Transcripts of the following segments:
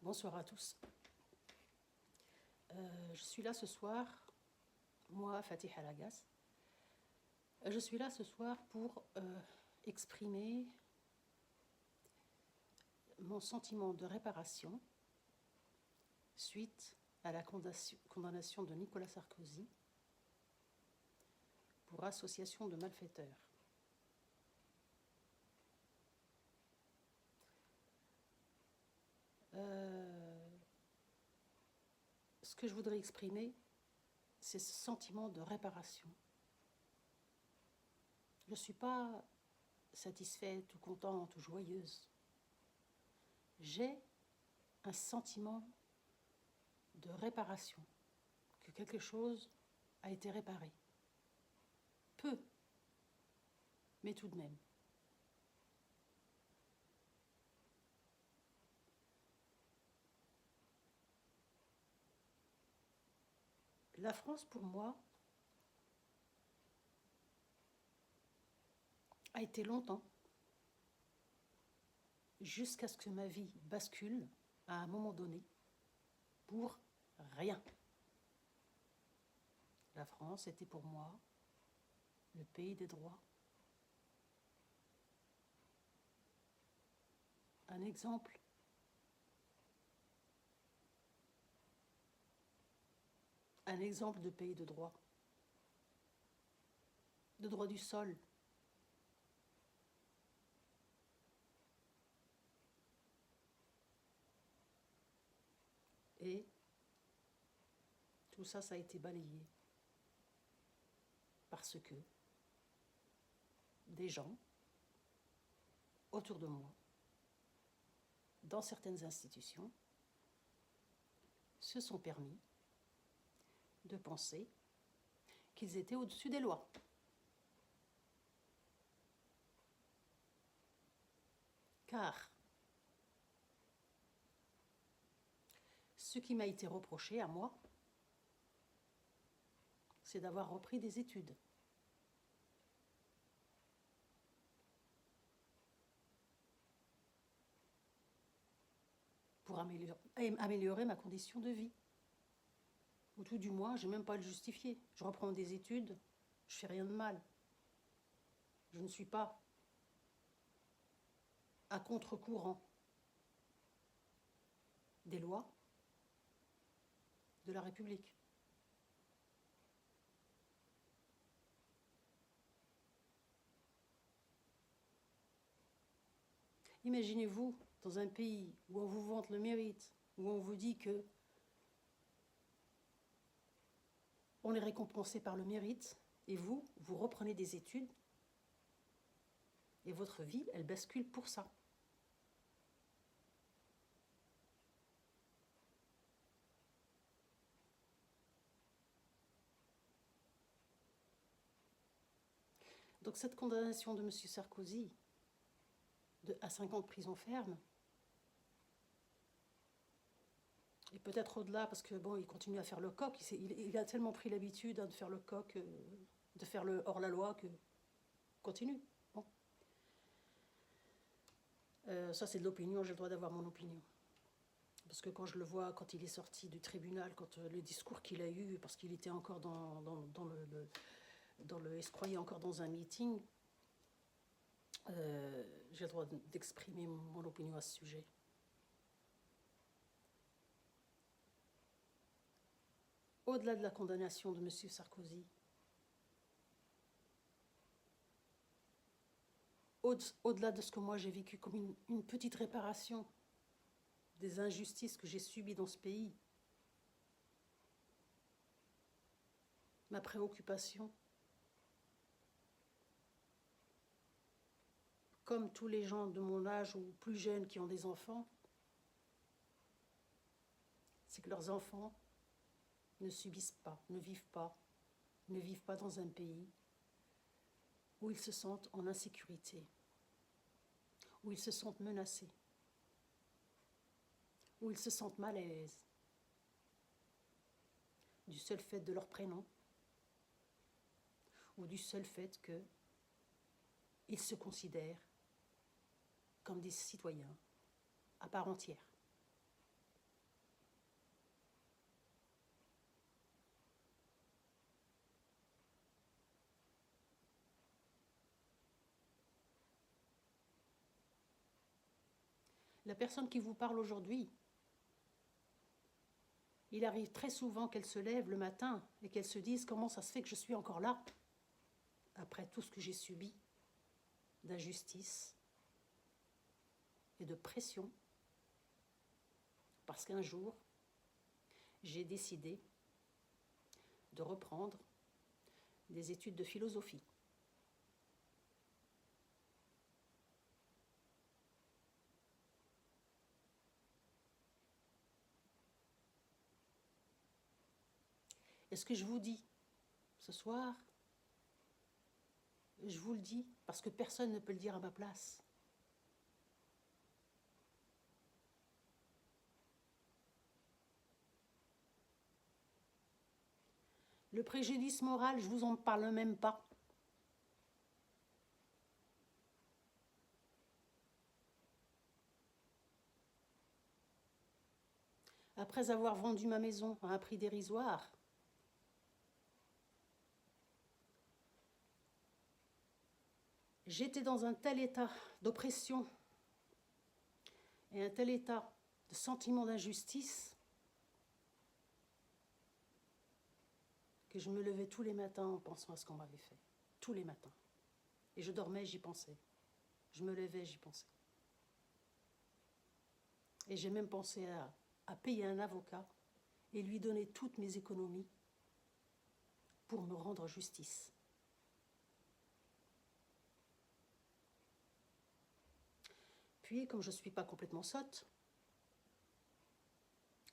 Bonsoir à tous. Je suis là ce soir, moi, Fatiha Lagas. Je suis là ce soir pour exprimer mon sentiment de réparation suite à la condamnation de Nicolas Sarkozy pour association de malfaiteurs. Ce que je voudrais exprimer, c'est ce sentiment de réparation. Je ne suis pas satisfaite ou contente ou joyeuse. J'ai un sentiment de réparation, que quelque chose a été réparé. Peu, mais tout de même. La France, pour moi, a été longtemps, jusqu'à ce que ma vie bascule à un moment donné, pour rien. La France était pour moi le pays des droits. Un exemple de pays de droit. De droit du sol. Et tout ça, ça a été balayé. Parce que des gens autour de moi, dans certaines institutions, se sont permis de penser qu'ils étaient au-dessus des lois. Car ce qui m'a été reproché à moi, c'est d'avoir repris des études. Pour améliorer ma condition de vie. Ou tout du moins, je n'ai même pas à le justifier. Je reprends des études, je ne fais rien de mal. Je ne suis pas à contre-courant des lois de la République. Imaginez-vous, dans un pays où on vous vante le mérite, où on vous dit que on est récompensé par le mérite, et vous reprenez des études, et votre vie, elle bascule pour ça. Donc cette condamnation de M. Sarkozy à 5 ans de prison ferme, et peut-être au-delà, parce que bon, il continue à faire le coq, il a tellement pris l'habitude de faire le coq, de faire le hors-la-loi, que continue. Bon. Ça, c'est de l'opinion, j'ai le droit d'avoir mon opinion. Parce que quand je le vois, quand il est sorti du tribunal, quand le discours qu'il a eu, parce qu'il était encore se croyait encore dans un meeting, j'ai le droit d'exprimer mon opinion à ce sujet. Au-delà de la condamnation de M. Sarkozy, au-delà de ce que moi j'ai vécu comme une petite réparation des injustices que j'ai subies dans ce pays, ma préoccupation, comme tous les gens de mon âge ou plus jeunes qui ont des enfants, c'est que leurs enfants ne subissent pas, ne vivent pas dans un pays où ils se sentent en insécurité, où ils se sentent menacés, où ils se sentent mal à l'aise, du seul fait de leur prénom, ou du seul fait qu'ils se considèrent comme des citoyens à part entière. La personne qui vous parle aujourd'hui, il arrive très souvent qu'elle se lève le matin et qu'elle se dise comment ça se fait que je suis encore là, après tout ce que j'ai subi d'injustice et de pression, parce qu'un jour, j'ai décidé de reprendre des études de philosophie. Et ce que je vous dis ce soir, je vous le dis parce que personne ne peut le dire à ma place. Le préjudice moral, je ne vous en parle même pas. Après avoir vendu ma maison à un prix dérisoire, j'étais dans un tel état d'oppression et un tel état de sentiment d'injustice que je me levais tous les matins en pensant à ce qu'on m'avait fait. Tous les matins. Et je dormais, j'y pensais. Je me levais, j'y pensais. Et j'ai même pensé à payer un avocat et lui donner toutes mes économies pour me rendre justice. Puis, comme je ne suis pas complètement sotte,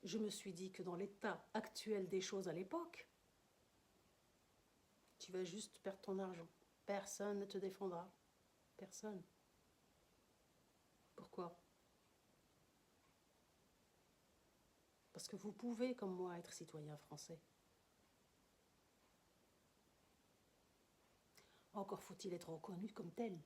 je me suis dit que dans l'état actuel des choses à l'époque, tu vas juste perdre ton argent. Personne ne te défendra. Personne. Pourquoi ? Parce que vous pouvez, comme moi, être citoyen français. Encore faut-il être reconnu comme tel.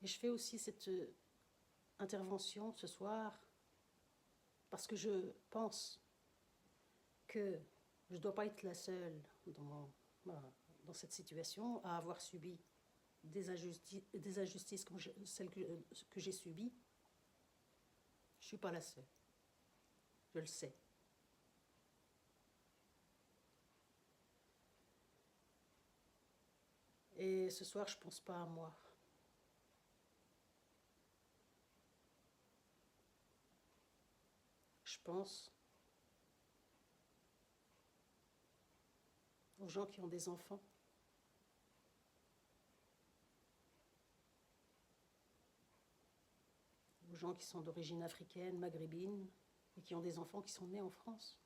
Et je fais aussi cette intervention ce soir parce que je pense que je ne dois pas être la seule dans cette situation à avoir subi des injustices comme celles que j'ai subies. Je ne suis pas la seule. Je le sais. Et ce soir, je ne pense pas à moi. Je pense aux gens qui ont des enfants, aux gens qui sont d'origine africaine, maghrébine, et qui ont des enfants qui sont nés en France.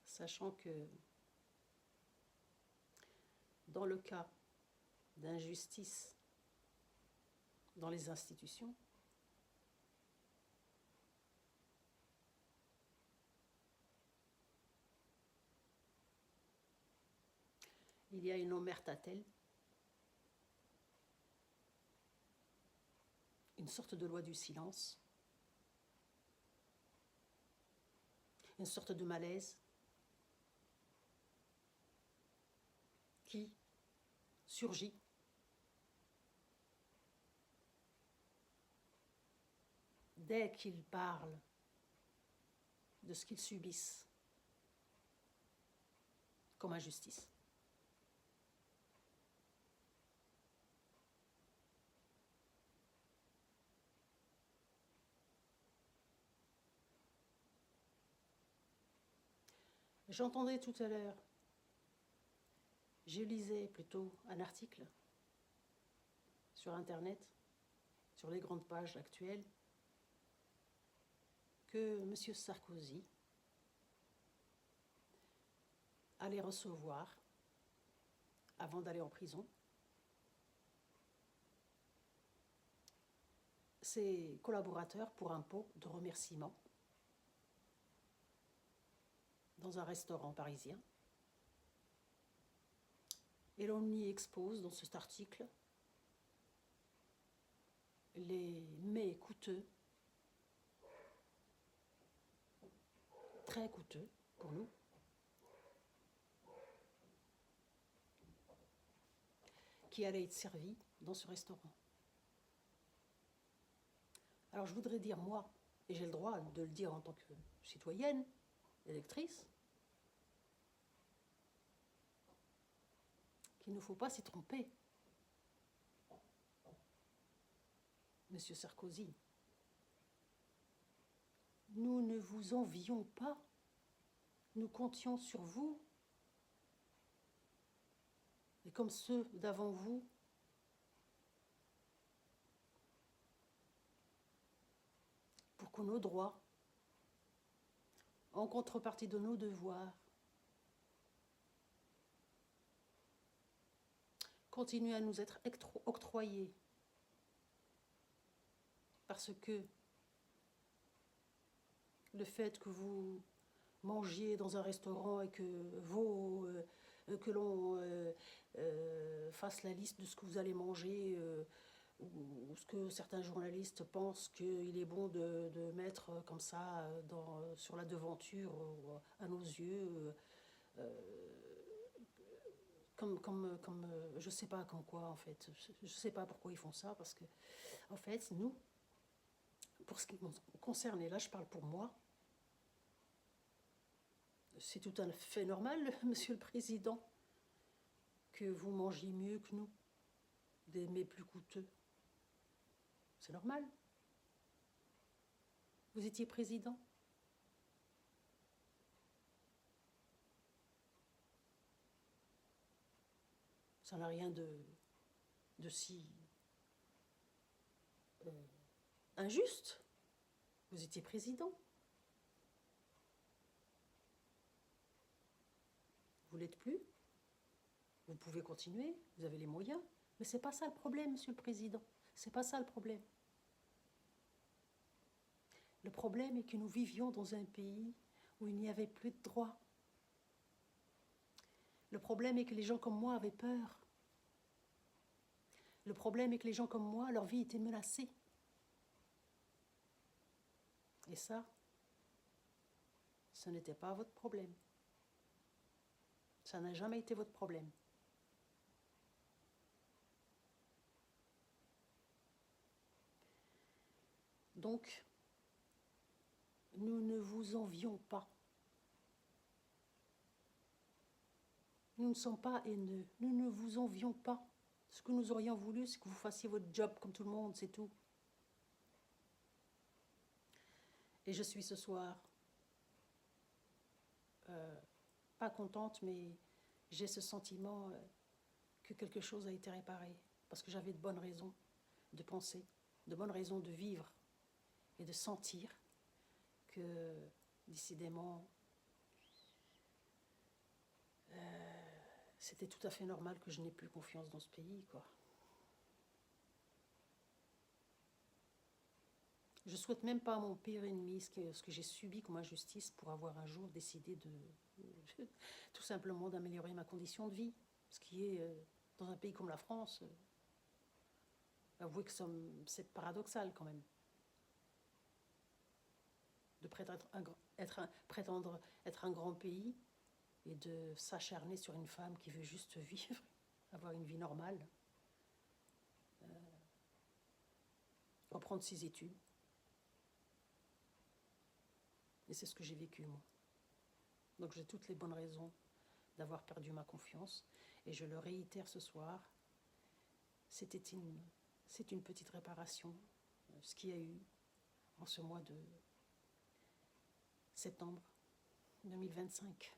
Sachant que dans le cas d'injustice dans les institutions, il y a une omerta-t-elle, une sorte de loi du silence, une sorte de malaise qui surgit dès qu'ils parlent de ce qu'ils subissent comme injustice. J'entendais tout à l'heure, je lisais plutôt un article sur Internet, sur les grandes pages actuelles, que M. Sarkozy allait recevoir, avant d'aller en prison, ses collaborateurs pour un pot de remerciement dans un restaurant parisien. Et l'on y expose dans cet article les mets coûteux, très coûteux pour nous, qui allaient être servis dans ce restaurant. Alors je voudrais dire, moi, et j'ai le droit de le dire en tant que citoyenne, électrice, qu'il ne faut pas s'y tromper. Monsieur Sarkozy, nous ne vous envions pas, nous comptions sur vous. Et comme ceux d'avant vous, pour que nos droits, en contrepartie de nos devoirs, continuent à nous être octroyés. Parce que le fait que vous mangiez dans un restaurant et que l'on fasse la liste de ce que vous allez manger, ou ce que certains journalistes pensent qu'il est bon de mettre comme ça sur la devanture à nos yeux, je sais pas comme quoi en fait, je sais pas pourquoi ils font ça, parce que en fait nous, pour ce qui nous concerne, et là je parle pour moi, c'est tout à fait normal, Monsieur le Président, que vous mangiez mieux que nous, des mets plus coûteux. C'est normal. Vous étiez président. Ça n'a rien de si injuste. Vous étiez président. Vous l'êtes plus. Vous pouvez continuer, vous avez les moyens. Mais c'est pas ça le problème, Monsieur le Président. C'est pas ça le problème. Le problème est que nous vivions dans un pays où il n'y avait plus de droits. Le problème est que les gens comme moi avaient peur. Le problème est que les gens comme moi, leur vie était menacée. Et ça, ce n'était pas votre problème. Ça n'a jamais été votre problème. Donc, nous ne vous envions pas. Nous ne sommes pas haineux. Nous ne vous envions pas. Ce que nous aurions voulu, c'est que vous fassiez votre job comme tout le monde, c'est tout. Et je suis ce soir pas contente, mais j'ai ce sentiment que quelque chose a été réparé. Parce que j'avais de bonnes raisons de penser, de bonnes raisons de vivre et de sentir que, décidément, c'était tout à fait normal que je n'ai plus confiance dans ce pays, quoi. Je souhaite même pas à mon pire ennemi ce que j'ai subi comme injustice pour avoir un jour décidé tout simplement d'améliorer ma condition de vie. Ce qui est, dans un pays comme la France, avouez que c'est paradoxal quand même. De prétendre être un grand pays et de s'acharner sur une femme qui veut juste vivre, avoir une vie normale, reprendre ses études. Et c'est ce que j'ai vécu, moi. Donc j'ai toutes les bonnes raisons d'avoir perdu ma confiance. Et je le réitère ce soir, c'est une petite réparation, ce qu'il y a eu en ce mois de septembre 2025.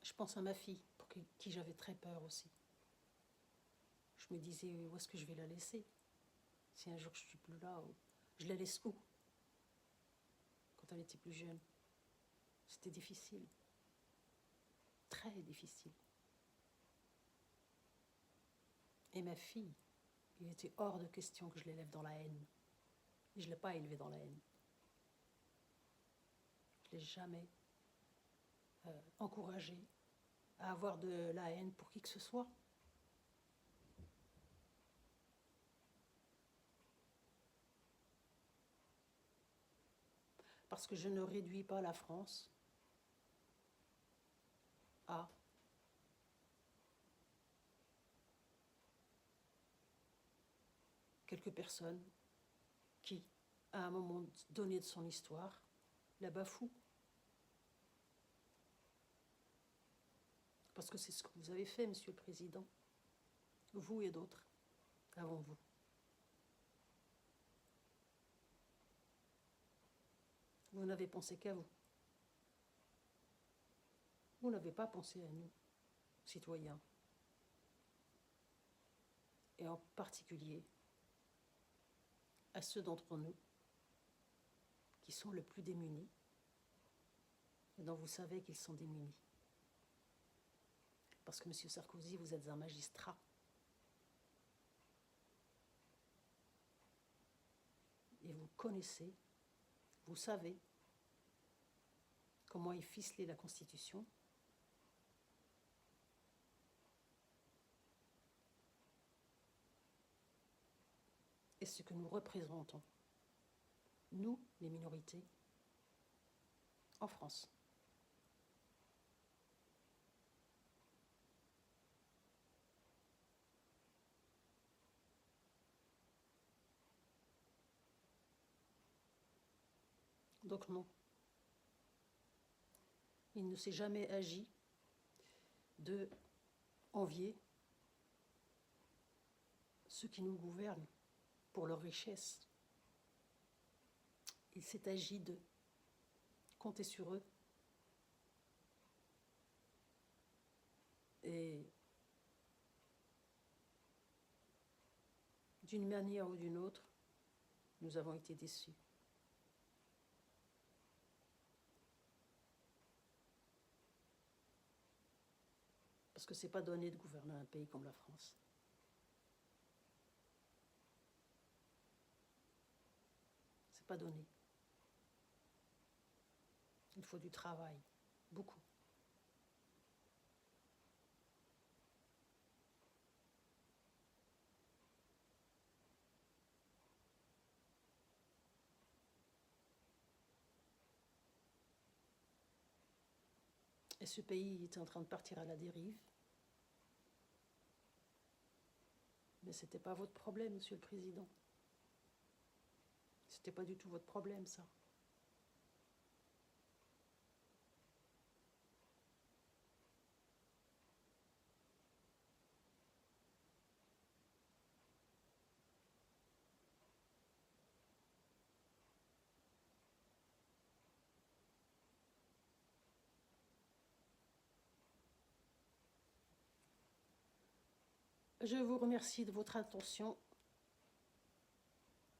Je pense à ma fille, pour qui j'avais très peur aussi. Je me disais, où est-ce que je vais la laisser? Si un jour je ne suis plus là, je la laisse où? Quand elle était plus jeune. C'était difficile. Très difficile. Et ma fille, Il était hors de question que je l'élève dans la haine. Et je ne l'ai pas élevé dans la haine. Je ne l'ai jamais encouragé à avoir de la haine pour qui que ce soit. Parce que je ne réduis pas la France à quelques personnes qui, à un moment donné de son histoire, la bafouent. Parce que c'est ce que vous avez fait, Monsieur le Président, vous et d'autres avant vous. Vous n'avez pensé qu'à vous. Vous n'avez pas pensé à nous, citoyens, et en particulier à ceux d'entre nous qui sont le plus démunis et dont vous savez qu'ils sont démunis. Parce que, Monsieur Sarkozy, vous êtes un magistrat. Et vous connaissez, vous savez comment est ficelée la Constitution. Et ce que nous représentons, nous, les minorités, en France. Donc non, il ne s'est jamais agi de envier ceux qui nous gouvernent pour leur richesse. Il s'est agi de compter sur eux et d'une manière ou d'une autre, nous avons été déçus. Parce que ce n'est pas donné de gouverner un pays comme la France. Ce n'est pas donné. Il faut du travail, beaucoup. Et ce pays est en train de partir à la dérive. Mais ce n'était pas votre problème, Monsieur le Président. Ce n'était pas du tout votre problème, ça. Je vous remercie de votre attention.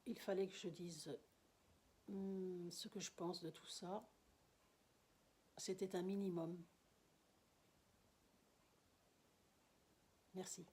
Il fallait que je dise ce que je pense de tout ça. C'était un minimum. Merci.